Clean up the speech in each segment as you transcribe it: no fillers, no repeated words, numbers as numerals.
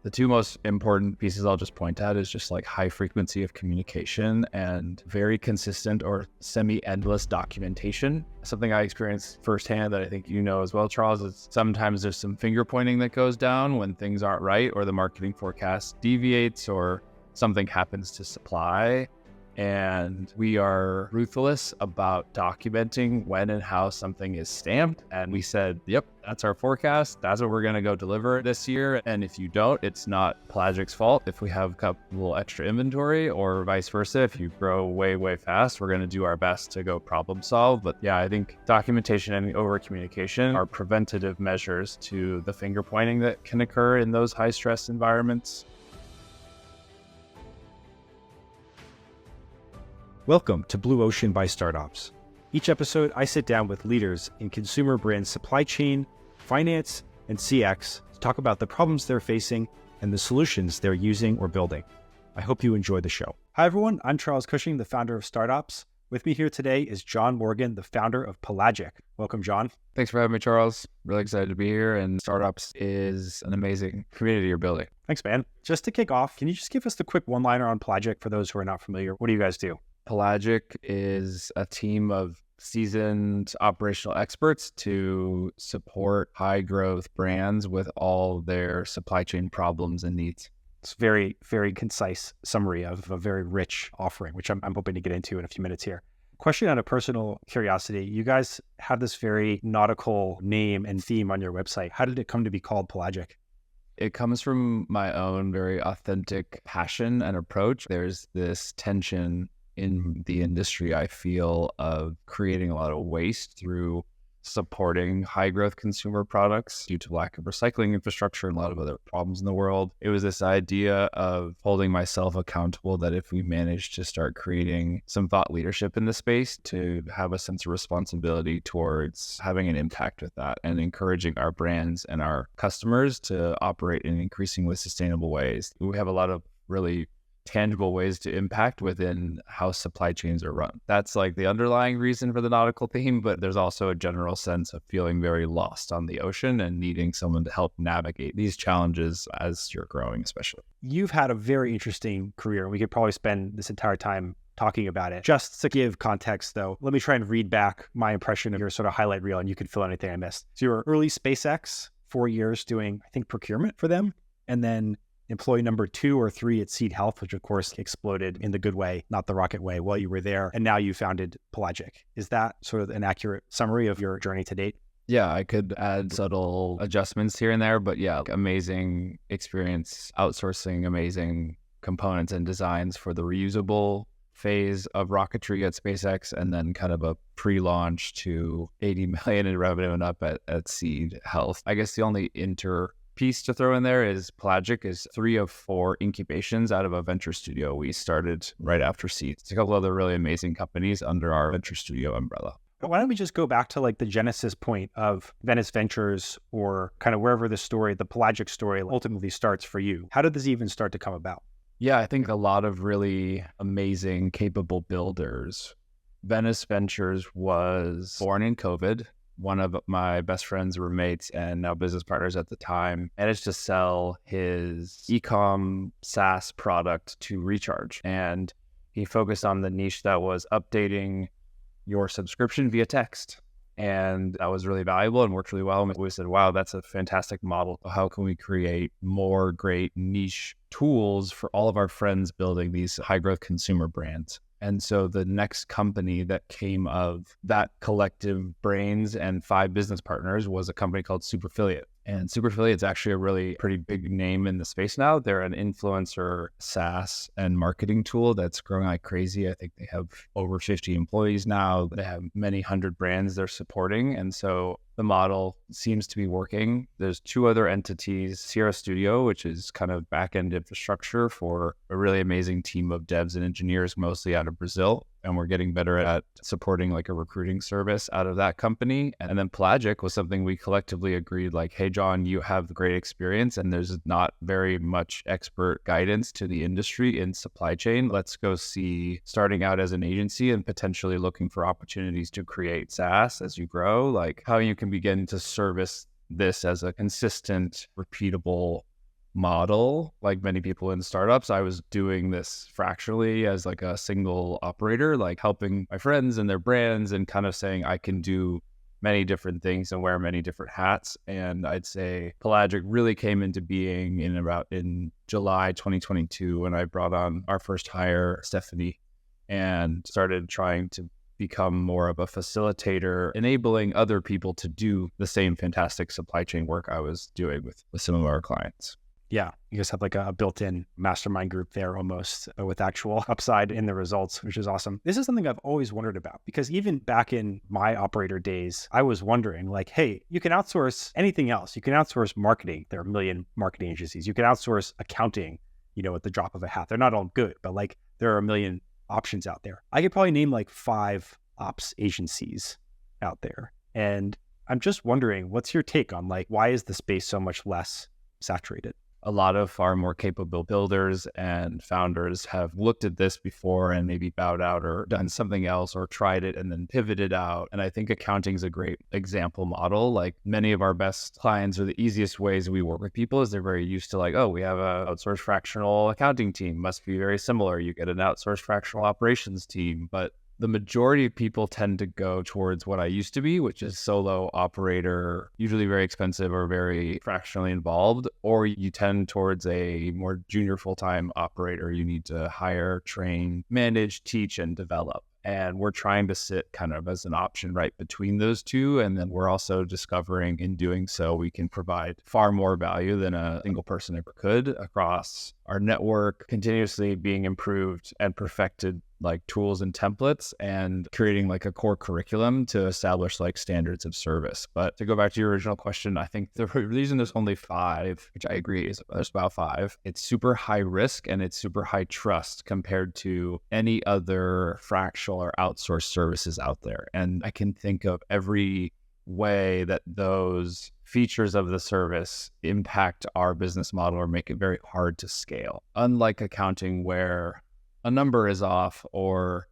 The two most important pieces I'll just point out is just like high frequency of communication and very consistent or semi-endless documentation. Something I experienced firsthand that I think you know as well, Charles, is sometimes there's some finger pointing that goes down when things aren't right or the marketing forecast deviates or something happens to supply. And we are ruthless about documenting when and how something is stamped. And we said, yep, that's our forecast. That's what we're going to go deliver this year. And if you don't, it's not Pelagic's fault. If we have a little extra inventory or vice versa, if you grow way, way fast, we're going to do our best to go problem solve. But yeah, I think documentation and over communication are preventative measures to the finger pointing that can occur in those high stress environments. Welcome to Blue Ocean by StartOps. Each episode, I sit down with leaders in consumer brand supply chain, finance, and CX to talk about the problems they're facing and the solutions they're using or building. I hope you enjoy the show. Hi, everyone. I'm Charles Cushing, the founder of StartOps. With me here today is John Morgan, the founder of Pelagic. Welcome, John. Thanks for having me, Charles. Really excited to be here. And StartOps is an amazing community you're building. Thanks, man. Just to kick off, can you just give us the quick one-liner on Pelagic for those who are not familiar? What do you guys do? Pelagic is a team of seasoned operational experts to support high growth brands with all their supply chain problems and needs. It's very, very concise summary of a very rich offering, which I'm hoping to get into in a few minutes here. Question out of personal curiosity. You guys have this very nautical name and theme on your website. How did it come to be called Pelagic? It comes from my own very authentic passion and approach. There's this tension in the industry, I feel, of creating a lot of waste through supporting high growth consumer products due to lack of recycling infrastructure and a lot of other problems in the world. It was this idea of holding myself accountable that if we manage to start creating some thought leadership in the space, to have a sense of responsibility towards having an impact with that and encouraging our brands and our customers to operate in increasingly sustainable ways. We have a lot of really tangible ways to impact within how supply chains are run. That's like the underlying reason for the nautical theme, but there's also a general sense of feeling very lost on the ocean and needing someone to help navigate these challenges as you're growing, especially. You've had a very interesting career. We could probably spend this entire time talking about it. Just to give context though, let me try and read back my impression of your sort of highlight reel and you could fill anything I missed. So you were early SpaceX, 4 years doing, I think, procurement for them, and then employee number 2 or 3 at Seed Health, which of course exploded in the good way, not the rocket way, while you were there. And now you founded Pelagic. Is that sort of an accurate summary of your journey to date? Yeah, I could add subtle adjustments here and there, but yeah, amazing experience outsourcing amazing components and designs for the reusable phase of rocketry at SpaceX, and then kind of a pre-launch to 80 million in revenue and up at Seed Health. I guess the only piece to throw in there is Pelagic is 3 of 4 incubations out of a venture studio we started right after Seed. It's a couple other really amazing companies under our venture studio umbrella. Why don't we just go back to like the genesis point of Venice Ventures, or kind of wherever the story, the Pelagic story ultimately starts for you? How did this even start to come about? Yeah, I think a lot of really amazing, capable builders. Venice Ventures was born in COVID. One of my best friend's roommates and now business partners at the time managed to sell his e-com SaaS product to Recharge. And he focused on the niche that was updating your subscription via text. And that was really valuable and worked really well. And we said, wow, that's a fantastic model. How can we create more great niche tools for all of our friends building these high growth consumer brands? And so the next company that came of that collective brains and 5 business partners was a company called Superfiliate. And Superfiliate's actually a really pretty big name in the space now. They're an influencer SaaS and marketing tool that's growing like crazy. I think they have over 50 employees now. They have many hundred brands they're supporting. And so the model seems to be working. There's 2 other entities, Sierra Studio, which is kind of back-end infrastructure for a really amazing team of devs and engineers, mostly out of Brazil. And we're getting better at supporting like a recruiting service out of that company. And then Pelagic was something we collectively agreed like, hey, John, you have great experience and there's not very much expert guidance to the industry in supply chain. Let's go see starting out as an agency and potentially looking for opportunities to create SaaS as you grow, like how you can begin to service this as a consistent, repeatable model. Like many people in startups, I was doing this fractionally as like a single operator, like helping my friends and their brands and kind of saying I can do many different things and wear many different hats. And I'd say Pelagic really came into being in July 2022 when I brought on our first hire, Stephanie, and started trying to become more of a facilitator, enabling other people to do the same fantastic supply chain work I was doing with some of our clients. Yeah, you just have like a built-in mastermind group there almost with actual upside in the results, which is awesome. This is something I've always wondered about because even back in my operator days, I was wondering like, hey, you can outsource anything else. You can outsource marketing. There are a million marketing agencies. You can outsource accounting, at the drop of a hat. They're not all good, but like there are a million options out there. I could probably name like 5 ops agencies out there. And I'm just wondering, what's your take on like, why is the space so much less saturated? A lot of far more capable builders and founders have looked at this before and maybe bowed out or done something else or tried it and then pivoted out. And I think accounting is a great example model. Like many of our best clients or the easiest ways we work with people is they're very used to like, oh, we have an outsourced fractional accounting team. Must be very similar. You get an outsourced fractional operations team. But the majority of people tend to go towards what I used to be, which is solo operator, usually very expensive or very fractionally involved, or you tend towards a more junior full-time operator. You need to hire, train, manage, teach, and develop. And we're trying to sit kind of as an option right between those two. And then we're also discovering in doing so, we can provide far more value than a single person ever could across our network, continuously being improved and perfected like tools and templates and creating like a core curriculum to establish like standards of service. But to go back to your original question, I think the reason there's only 5, which I agree is there's about 5, it's super high risk and it's super high trust compared to any other fractional or outsourced services out there. And I can think of every way that those features of the service impact our business model or make it very hard to scale. Unlike accounting where a number is off or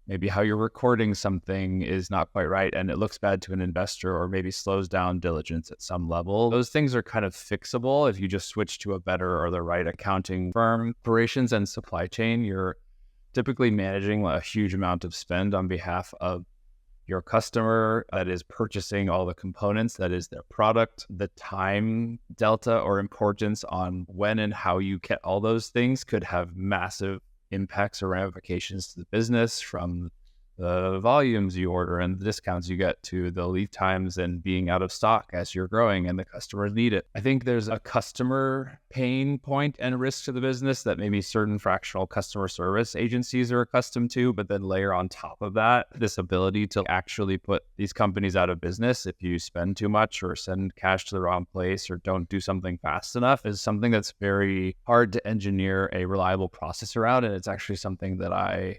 maybe how you're recording something is not quite right and it looks bad to an investor or maybe slows down diligence at some level. Those things are kind of fixable if you just switch to a better or the right accounting firm. Operations and supply chain, you're typically managing a huge amount of spend on behalf of your customer that is purchasing all the components, that is their product. The time delta or importance on when and how you get all those things could have massive impacts or ramifications to the business, from the volumes you order and the discounts you get to the lead times and being out of stock as you're growing and the customers need it. I think there's a customer pain point and risk to the business that maybe certain fractional customer service agencies are accustomed to, but then layer on top of that this ability to actually put these companies out of business if you spend too much or send cash to the wrong place or don't do something fast enough is something that's very hard to engineer a reliable process around. And it's actually something that I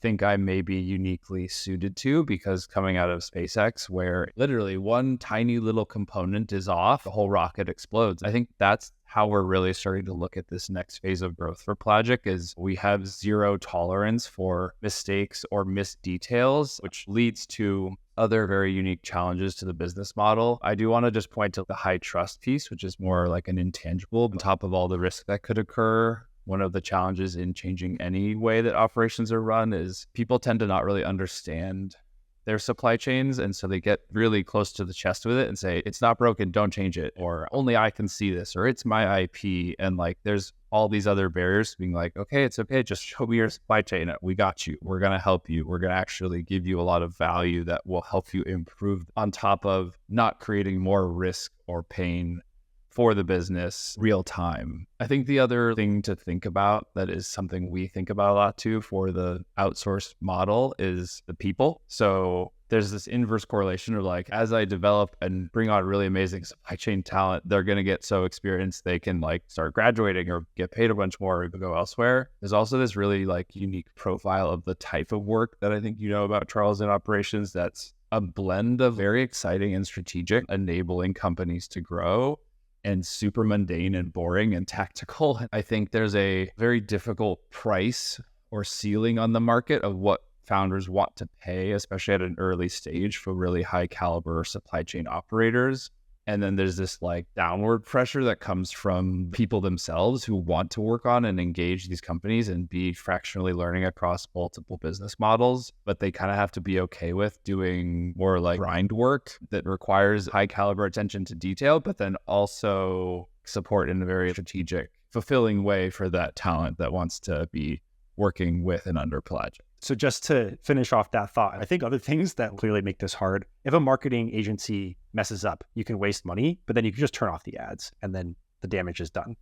think I may be uniquely suited to, because coming out of SpaceX, where literally one tiny little component is off, the whole rocket explodes. I think that's how we're really starting to look at this next phase of growth for Pelagic is we have zero tolerance for mistakes or missed details, which leads to other very unique challenges to the business model. I do want to just point to the high trust piece, which is more like an intangible on top of all the risk that could occur. One of the challenges in changing any way that operations are run is people tend to not really understand their supply chains. And so they get really close to the chest with it and say, it's not broken, don't change it. Or only I can see this, or it's my IP. And like, there's all these other barriers to being like, okay, it's okay. Just show me your supply chain. We got you. We're going to help you. We're going to actually give you a lot of value that will help you improve on top of not creating more risk or pain for the business real time. I think the other thing to think about that is something we think about a lot too for the outsourced model is the people. So there's this inverse correlation of like, as I develop and bring on really amazing supply chain talent, they're going to get so experienced they can like start graduating or get paid a bunch more or go elsewhere. There's also this really like unique profile of the type of work that I think you know about, Charles, in operations that's a blend of very exciting and strategic, enabling companies to grow, and super mundane and boring and tactical. I think there's a very difficult price or ceiling on the market of what founders want to pay, especially at an early stage, for really high caliber supply chain operators. And then there's this like downward pressure that comes from people themselves who want to work on and engage these companies and be fractionally learning across multiple business models. But they kind of have to be okay with doing more like grind work that requires high caliber attention to detail, but then also support in a very strategic, fulfilling way for that talent that wants to be working with and under Pelagic. So just to finish off that thought, I think other things that clearly make this hard, if a marketing agency messes up, you can waste money, but then you can just turn off the ads and then the damage is done.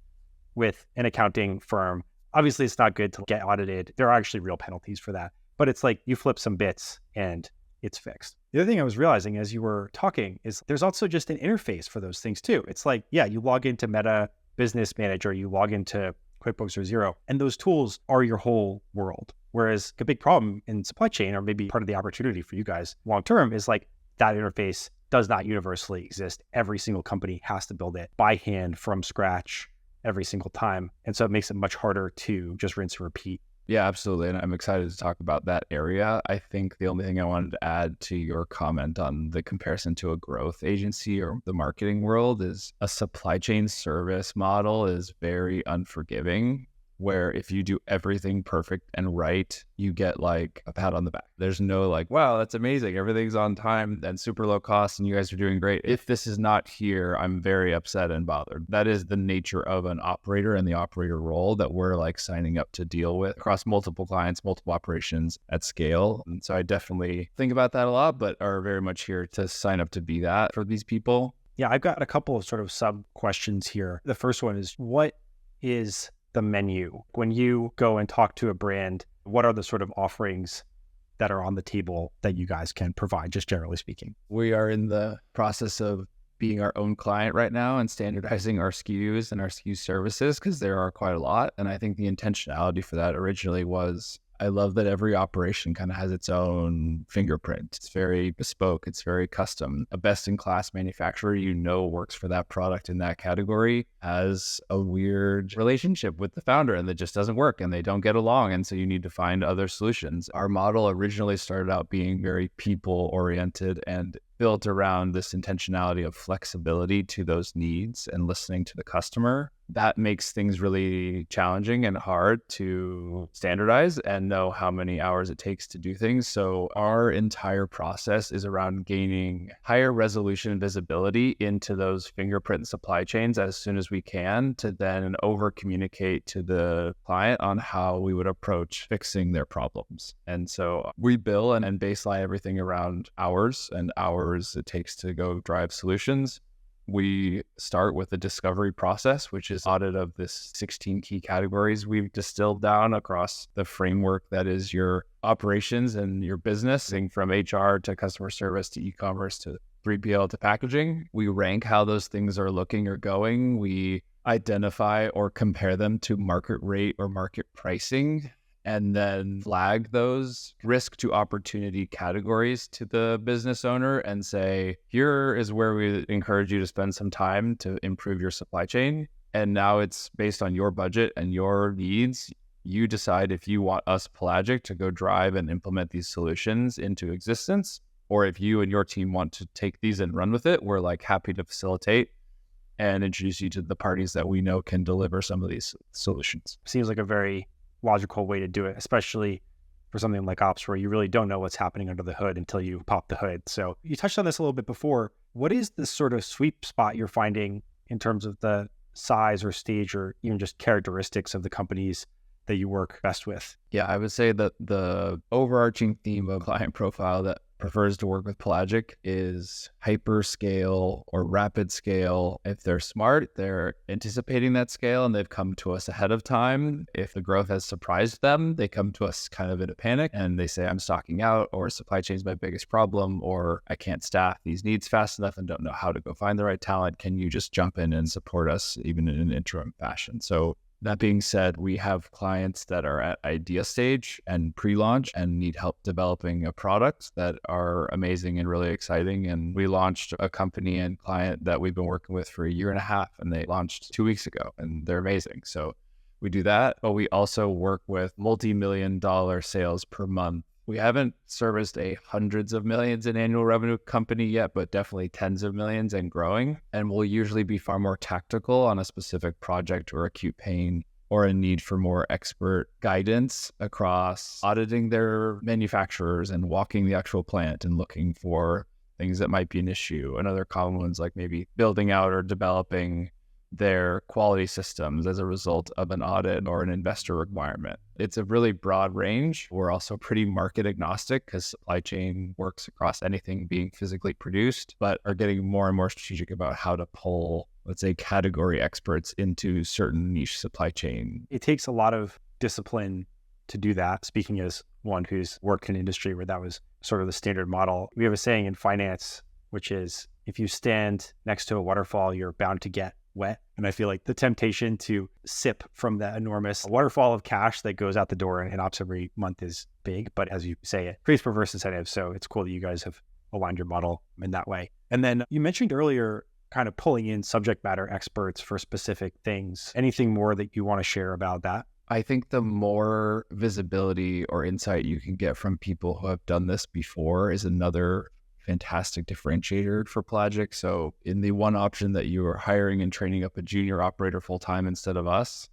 With an accounting firm, obviously it's not good to get audited. There are actually real penalties for that, but it's like you flip some bits and it's fixed. The other thing I was realizing as you were talking is there's also just an interface for those things too. It's like, yeah, you log into Meta Business Manager, you log into QuickBooks or Xero, and those tools are your whole world. Whereas a big problem in supply chain, or maybe part of the opportunity for you guys long-term, is like that interface does not universally exist. Every single company has to build it by hand from scratch every single time. And so it makes it much harder to just rinse and repeat. Yeah, absolutely. And I'm excited to talk about that area. I think the only thing I wanted to add to your comment on the comparison to a growth agency or the marketing world is a supply chain service model is very unforgiving, where if you do everything perfect and right, you get like a pat on the back. There's no like, wow, that's amazing. Everything's on time and super low cost and you guys are doing great. If this is not here, I'm very upset and bothered. That is the nature of an operator and the operator role that we're like signing up to deal with across multiple clients, multiple operations at scale. And so I definitely think about that a lot, but are very much here to sign up to be that for these people. Yeah, I've got a couple of sort of sub questions here. The first one is, what is the menu? When you go and talk to a brand, what are the sort of offerings that are on the table that you guys can provide, just generally speaking? We are in the process of being our own client right now and standardizing our SKUs and our SKU services because there are quite a lot. And I think the intentionality for that originally was, I love that every operation kind of has its own fingerprint. It's very bespoke. It's very custom. A best-in-class manufacturer works for that product in that category has a weird relationship with the founder and that just doesn't work and they don't get along. And so you need to find other solutions. Our model originally started out being very people-oriented and built around this intentionality of flexibility to those needs and listening to the customer. That makes things really challenging and hard to standardize and know how many hours it takes to do things. So our entire process is around gaining higher resolution and visibility into those fingerprint supply chains as soon as we can to then over communicate to the client on how we would approach fixing their problems. And so we bill and baseline everything around hours and hours it takes to go drive solutions. We start with the discovery process, which is audit of this 16 key categories we've distilled down across the framework that is your operations and your business, from HR to customer service to e-commerce to 3PL to packaging. We rank how those things are looking or going. We identify or compare them to market rate or market pricing, and then flag those risk to opportunity categories to the business owner and say, here is where we encourage you to spend some time to improve your supply chain. And now it's based on your budget and your needs. You decide if you want us, Pelagic, to go drive and implement these solutions into existence, or if you and your team want to take these and run with it. We're like happy to facilitate and introduce you to the parties that we know can deliver some of these solutions. Seems like a very logical way to do it, especially for something like ops where you really don't know what's happening under the hood until you pop the hood. So you touched on this a little bit before. What is the sort of sweet spot you're finding in terms of the size or stage or even just characteristics of the companies that you work best with? Yeah, I would say that the overarching theme of client profile that prefers to work with Pelagic is hyperscale or rapid scale. If they're smart, they're anticipating that scale and they've come to us ahead of time. If the growth has surprised them, they come to us kind of in a panic and they say, I'm stocking out, or supply chain is my biggest problem, or I can't staff these needs fast enough and don't know how to go find the right talent. Can you just jump in and support us even in an interim fashion? So that being said, we have clients that are at idea stage and pre-launch and need help developing a product that are amazing and really exciting. And we launched a company and client that we've been working with for a year and a half, and they launched 2 weeks ago, and they're amazing. So we do that, but we also work with multi-million-dollar sales per month We haven't serviced a hundreds of millions in annual revenue company yet, but definitely tens of millions and growing. And we'll usually be far more tactical on a specific project or acute pain or a need for more expert guidance across auditing their manufacturers and walking the actual plant and looking for things that might be an issue. And other common ones like maybe building out or developing their quality systems as a result of an audit or an investor requirement. It's a really broad range. We're also pretty market agnostic because supply chain works across anything being physically produced, but are getting more and more strategic about how to pull, let's say, category experts into certain niche supply chain. It takes a lot of discipline to do that. Speaking as one who's worked in an industry where that was sort of the standard model, we have a saying in finance, which is if you stand next to a waterfall, you're bound to get wet. And I feel like the temptation to sip from that enormous waterfall of cash that goes out the door in ops every month is big. But as you say, it creates perverse incentives. So it's cool that you guys have aligned your model in that way. And then you mentioned earlier kind of pulling in subject matter experts for specific things. Anything more that you want to share about that? I think the more visibility or insight you can get from people who have done this before is another fantastic differentiator for Pelagic. So in the one option that you are hiring and training up a junior operator full-time instead of us,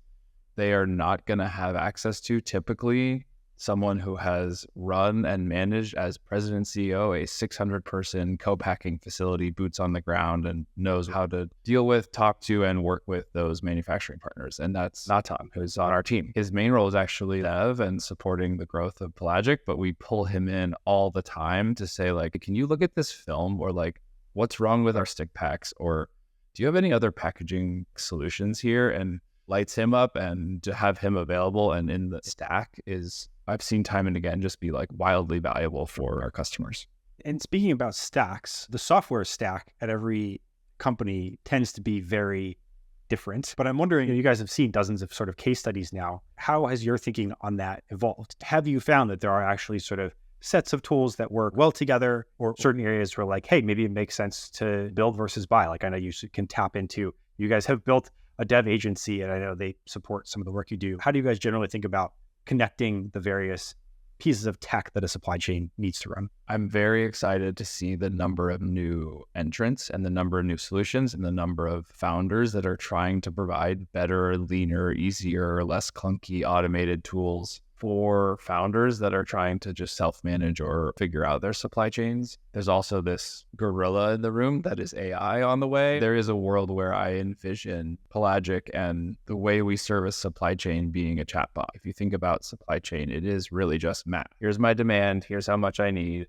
they are not going to have access to typically someone who has run and managed as president and CEO a 600-person co-packing facility, boots on the ground, and knows how to deal with, talk to, and work with those manufacturing partners. And that's Natan, who's on our team. His main role is actually dev and supporting the growth of Pelagic, but we pull him in all the time to say, like, can you look at this film? Or like, what's wrong with our stick packs? Or do you have any other packaging solutions here? And lights him up, and to have him available and in the stack is, I've seen time and again, just be like wildly valuable for our customers. And speaking about stacks, the software stack at every company tends to be very different. But I'm wondering, you guys have seen dozens of sort of case studies now. How has your thinking on that evolved? Have you found that there are actually sort of sets of tools that work well together, or certain areas where like, hey, maybe it makes sense to build versus buy? Like I know you can tap into, you guys have built a dev agency and I know they support some of the work you do. How do you guys generally think about connecting the various pieces of tech that a supply chain needs to run? I'm very excited to see the number of new entrants and the number of new solutions and the number of founders that are trying to provide better, leaner, easier, less clunky, automated tools for founders that are trying to just self-manage or figure out their supply chains. There's also this gorilla in the room that is AI on the way. There is a world where I envision Pelagic and the way we service supply chain being a chatbot. If you think about supply chain, it is really just Matt. Here's my demand. Here's how much I need.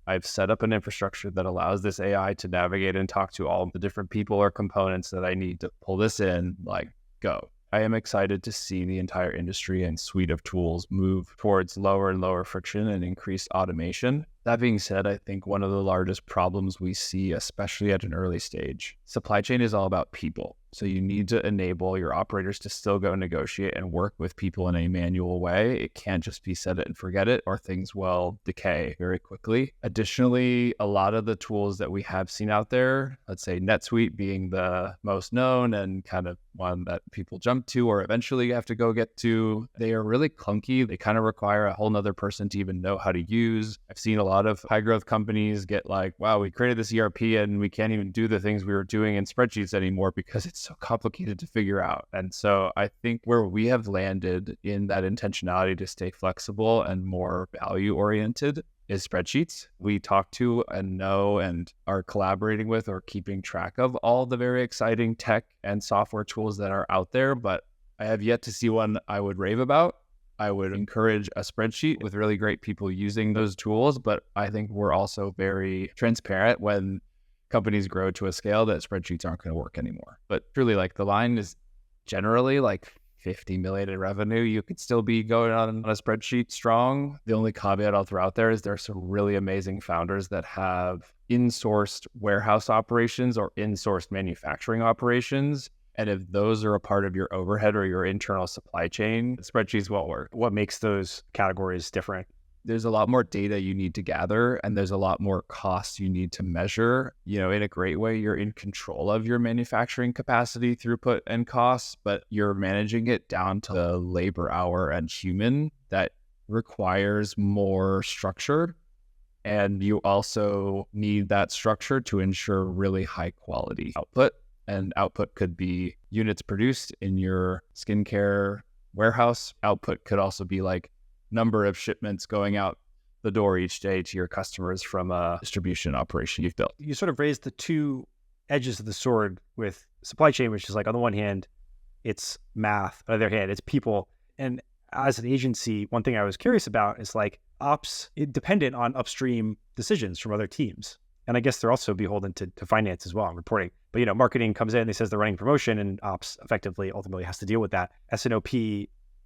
I've set up an infrastructure that allows this AI to navigate and talk to all the different people or components that I need to pull this in, like, go. I am excited to see the entire industry and suite of tools move towards lower and lower friction and increased automation. That being said, I think one of the largest problems we see, especially at an early stage, supply chain is all about people. So you need to enable your operators to still go negotiate and work with people in a manual way. It can't just be set it and forget it, or things will decay very quickly. Additionally, a lot of the tools that we have seen out there, let's say NetSuite being the most known and kind of one that people jump to or eventually have to go get to, they are really clunky. They kind of require a whole nother person to even know how to use. I've seen a lot of high growth companies get like, wow, we created this ERP and we can't even do the things we were doing in spreadsheets anymore because it's so complicated to figure out. And so I think where we have landed in that intentionality to stay flexible and more value oriented is spreadsheets. We talk to and know and are collaborating with or keeping track of all the very exciting tech and software tools that are out there, but I have yet to see one I would rave about. I would encourage a spreadsheet with really great people using those tools, but I think we're also very transparent when companies grow to a scale that spreadsheets aren't going to work anymore. But truly, like, the line is generally like 50 million in revenue. You could still be going on a spreadsheet strong. The only caveat I'll throw out there is there's some really amazing founders that have in-sourced warehouse operations or in-sourced manufacturing operations. And if those are a part of your overhead or your internal supply chain, spreadsheets won't work. What makes those categories different? There's a lot more data you need to gather, and there's a lot more costs you need to measure. You know, in a great way, you're in control of your manufacturing capacity, throughput, and costs, but you're managing it down to the labor hour and human that requires more structure. And you also need that structure to ensure really high quality output. And output could be units produced in your skincare warehouse. Output could also be like number of shipments going out the door each day to your customers from a distribution operation you've built. You sort of raised the two edges of the sword with supply chain, which is like, on the one hand, it's math. On the other hand, it's people. And as an agency, one thing I was curious about is like ops, dependent on upstream decisions from other teams. And I guess they're also beholden to finance as well and reporting. But, marketing comes in, they says they're running promotion, and ops effectively ultimately has to deal with that. S&OP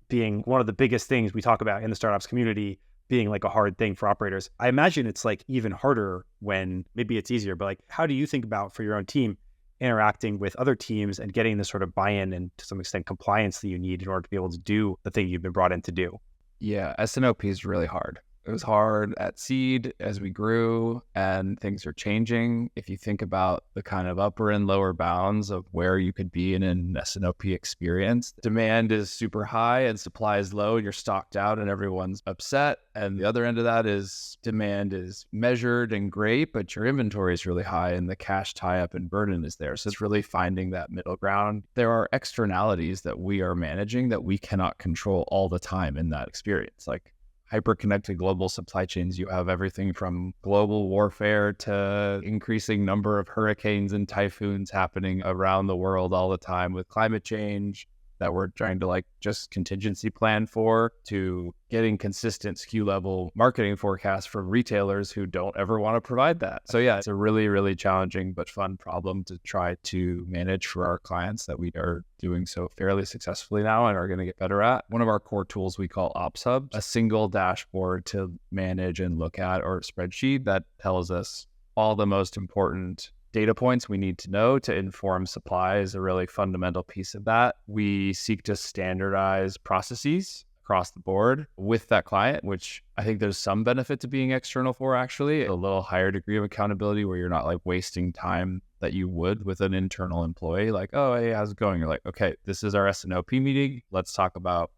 being one of the biggest things we talk about in the startups community, being like a hard thing for operators. I imagine it's like even harder when maybe it's easier, but like, how do you think about for your own team interacting with other teams and getting the sort of buy-in and to some extent compliance that you need in order to be able to do the thing you've been brought in to do? Yeah, S&OP is really hard. It was hard at seed as we grew, and things are changing. If you think about the kind of upper and lower bounds of where you could be in an S&OP experience, demand is super high and supply is low, and you're stocked out and everyone's upset. And the other end of that is demand is measured and great, but your inventory is really high and the cash tie-up and burden is there. So it's really finding that middle ground. There are externalities that we are managing that we cannot control all the time in that experience. Like hyper-connected global supply chains, you have everything from global warfare to increasing number of hurricanes and typhoons happening around the world all the time, with climate change that we're trying to like just contingency plan for, to getting consistent SKU level marketing forecasts from retailers who don't ever want to provide that. So yeah, it's a really, really challenging but fun problem to try to manage for our clients that we are doing so fairly successfully now and are going to get better at. One of our core tools we call Ops Hub, a single dashboard to manage and look at, or spreadsheet that tells us all the most important data points we need to know to inform supply is a really fundamental piece of that. We seek to standardize processes across the board with that client, which I think there's some benefit to being external for, actually, a little higher degree of accountability where you're not like wasting time that you would with an internal employee. Like, oh, hey, how's it going? You're like, okay, this is our S&OP meeting. Let's talk about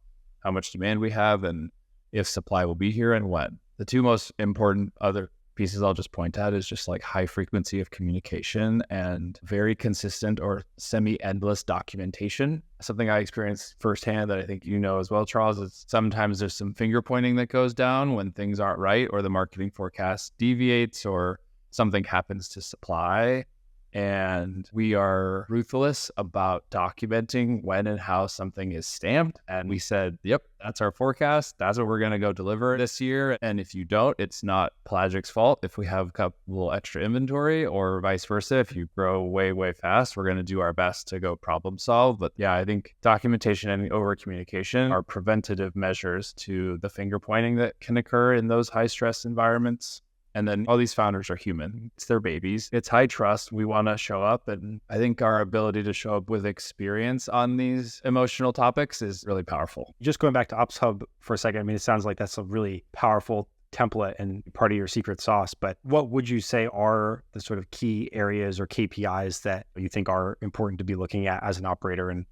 how much demand we have and if supply will be here and when. The two most important other pieces I'll just point out is just like high frequency of communication and very consistent or semi-endless documentation. Something I experienced firsthand that I think you know as well, Charles, is sometimes there's some finger pointing that goes down when things aren't right or the marketing forecast deviates or something happens to supply. And we are ruthless about documenting when and how something is stamped. And we said, yep, that's our forecast. That's what we're going to go deliver this year. And if you don't, it's not Pelagic's fault if we have a little extra inventory, or vice versa. If you grow way, way fast, we're going to do our best to go problem solve. But yeah, I think documentation and over communication are preventative measures to the finger pointing that can occur in those high stress environments. And then all these founders are human. It's their babies. It's high trust. We want to show up. And I think our ability to show up with experience on these emotional topics is really powerful. Just going back to Ops Hub for a second, I mean, it sounds like that's a really powerful template and part of your secret sauce. But what would you say are the sort of key areas or KPIs that you think are important to be looking at as an operator? And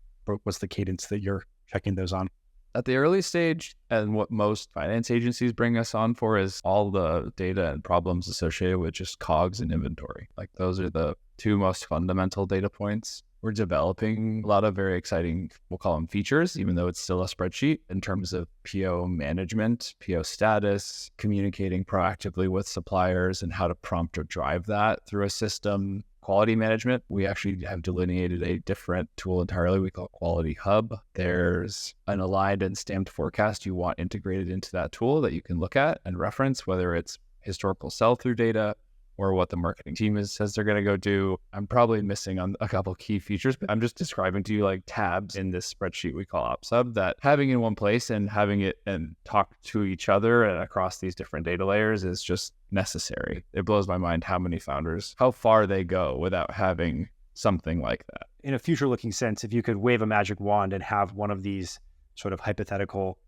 what's the cadence that you're checking those on? At the early stage, and what most finance agencies bring us on for, is all the data and problems associated with just COGS and inventory. Like those are the two most fundamental data points. We're developing a lot of very exciting, we'll call them features, even though it's still a spreadsheet, in terms of PO management, PO status, communicating proactively with suppliers and how to prompt or drive that through a system. Quality management, we actually have delineated a different tool entirely we call Quality Hub. There's an aligned and stamped forecast you want integrated into that tool that you can look at and reference, whether it's historical sell-through data or what the marketing team says they're going to go do. I'm probably missing on a couple key features, but I'm just describing to you like tabs in this spreadsheet we call Ops Hub that having in one place and having it and talk to each other and across these different data layers is just necessary. It blows my mind how many founders, how far they go without having something like that. In a future looking sense, if you could wave a magic wand and have one of these sort of hypothetical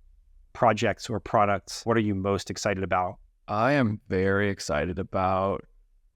projects or products, what are you most excited about? I am very excited about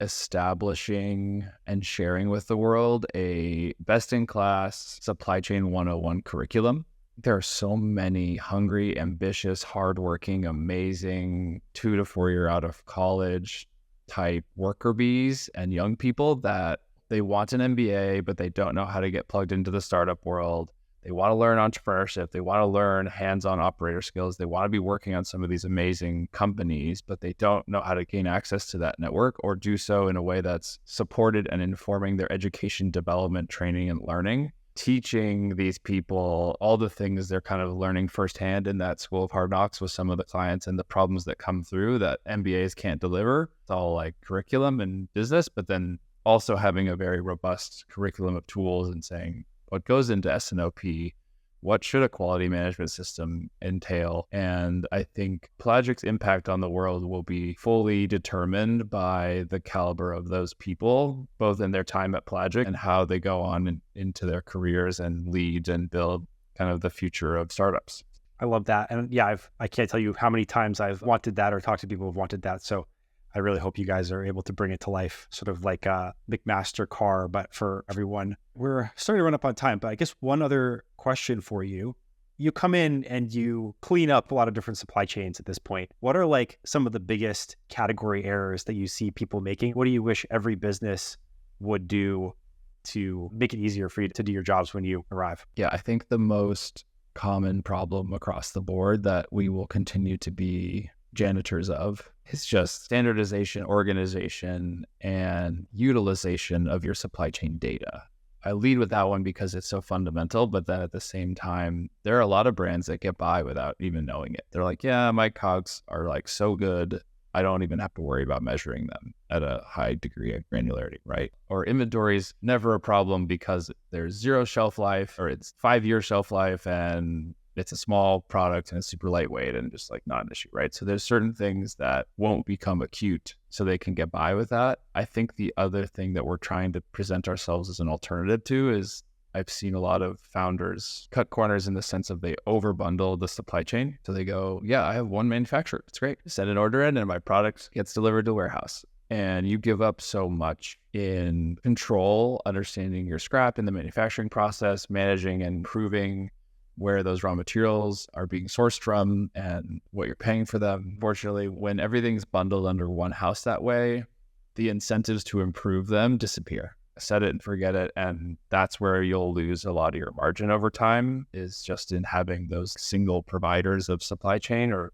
establishing and sharing with the world a best-in-class supply chain 101 curriculum There are so many hungry, ambitious, hardworking, amazing 2 to 4 year out of college type worker bees and young people that they want an MBA, but they don't know how to get plugged into the startup world. They want to learn entrepreneurship. They want to learn hands-on operator skills. They want to be working on some of these amazing companies, but they don't know how to gain access to that network or do so in a way that's supported and informing their education, development, training, and learning. Teaching these people all the things they're kind of learning firsthand in that school of hard knocks with some of the clients and the problems that come through that MBAs can't deliver. It's all like curriculum and business, but then also having a very robust curriculum of tools and saying what goes into S&OP, what should a quality management system entail? And I think Pelagic's impact on the world will be fully determined by the caliber of those people, both in their time at Pelagic and how they go on into their careers and lead and build kind of the future of startups. I love that. And yeah, I can't tell you how many times I've wanted that or talked to people who've wanted that. So I really hope you guys are able to bring it to life, sort of like a McMaster car, but for everyone. We're starting to run up on time, but I guess one other question for you. You come in and you clean up a lot of different supply chains at this point. What are like some of the biggest category errors that you see people making? What do you wish every business would do to make it easier for you to do your jobs when you arrive? Yeah, I think the most common problem across the board that we will continue to be janitors of is just standardization, organization, and utilization of your supply chain data. I lead with that one because it's so fundamental, but then at the same time, there are a lot of brands that get by without even knowing it. They're like, yeah, my COGS are like so good, I don't even have to worry about measuring them at a high degree of granularity, right? Or inventory is never a problem because there's 0 shelf life or it's 5-year shelf life and it's a small product and it's super lightweight and just like not an issue, right? So there's certain things that won't become acute so they can get by with that. I think the other thing that we're trying to present ourselves as an alternative to is I've seen a lot of founders cut corners in the sense of they overbundle the supply chain. So they go, yeah, I have one manufacturer. It's great. Send an order in and my product gets delivered to warehouse. And you give up so much in control, understanding your scrap in the manufacturing process, managing and improving where those raw materials are being sourced from and what you're paying for them. Fortunately, when everything's bundled under one house that way, the incentives to improve them disappear. Set it and forget it. And that's where you'll lose a lot of your margin over time, is just in having those single providers of supply chain or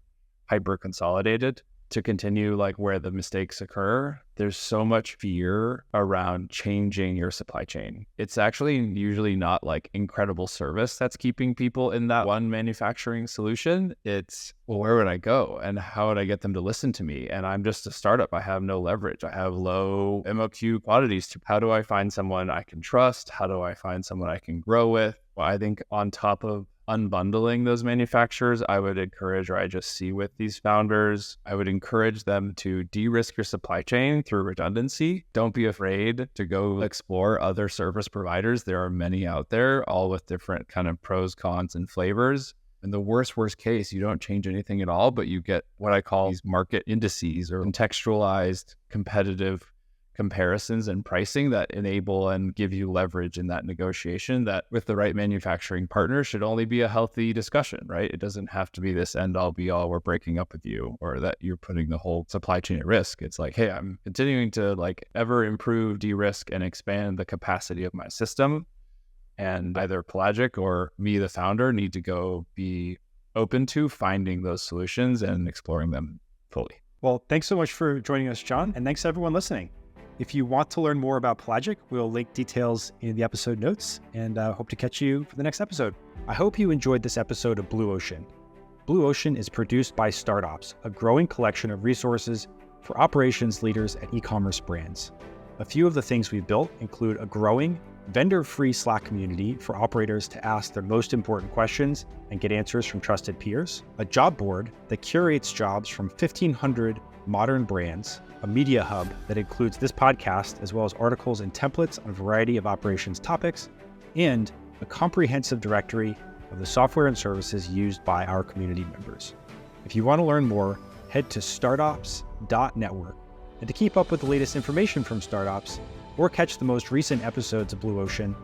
hyper consolidated. To continue like where the mistakes occur, there's so much fear around changing your supply chain. It's actually usually not like incredible service that's keeping people in that one manufacturing solution. It's, well, where would I go and how would I get them to listen to me? And I'm just a startup. I have no leverage. I have low MOQ quantities. How do I find someone I can trust? How do I find someone I can grow with? Well, I think on top of unbundling those manufacturers, I would encourage, or I just see with these founders, I would encourage them to de-risk your supply chain through redundancy. Don't be afraid to go explore other service providers. There are many out there, all with different kind of pros, cons, and flavors. In the worst case, you don't change anything at all, but you get what I call these market indices or contextualized competitive comparisons and pricing that enable and give you leverage in that negotiation that with the right manufacturing partner should only be a healthy discussion, right? It doesn't have to be this end all be all, we're breaking up with you, or that you're putting the whole supply chain at risk. It's like, hey, I'm continuing to like ever improve, de-risk, and expand the capacity of my system. And either Pelagic or me, the founder, need to go be open to finding those solutions and exploring them fully. Well, thanks so much for joining us, John. And thanks to everyone listening. If you want to learn more about Pelagic, we'll link details in the episode notes and hope to catch you for the next episode. I hope you enjoyed this episode of Blue Ocean. Blue Ocean is produced by StartOps, a growing collection of resources for operations leaders and e-commerce brands. A few of the things we've built include a growing, vendor-free Slack community for operators to ask their most important questions and get answers from trusted peers, a job board that curates jobs from 1,500 modern brands, a media hub that includes this podcast, as well as articles and templates on a variety of operations topics, and a comprehensive directory of the software and services used by our community members. If you want to learn more, head to startops.network. And to keep up with the latest information from StartOps, or catch the most recent episodes of Blue Ocean,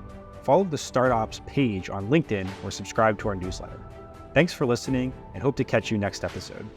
follow the StartOps page on LinkedIn or subscribe to our newsletter. Thanks for listening and hope to catch you next episode.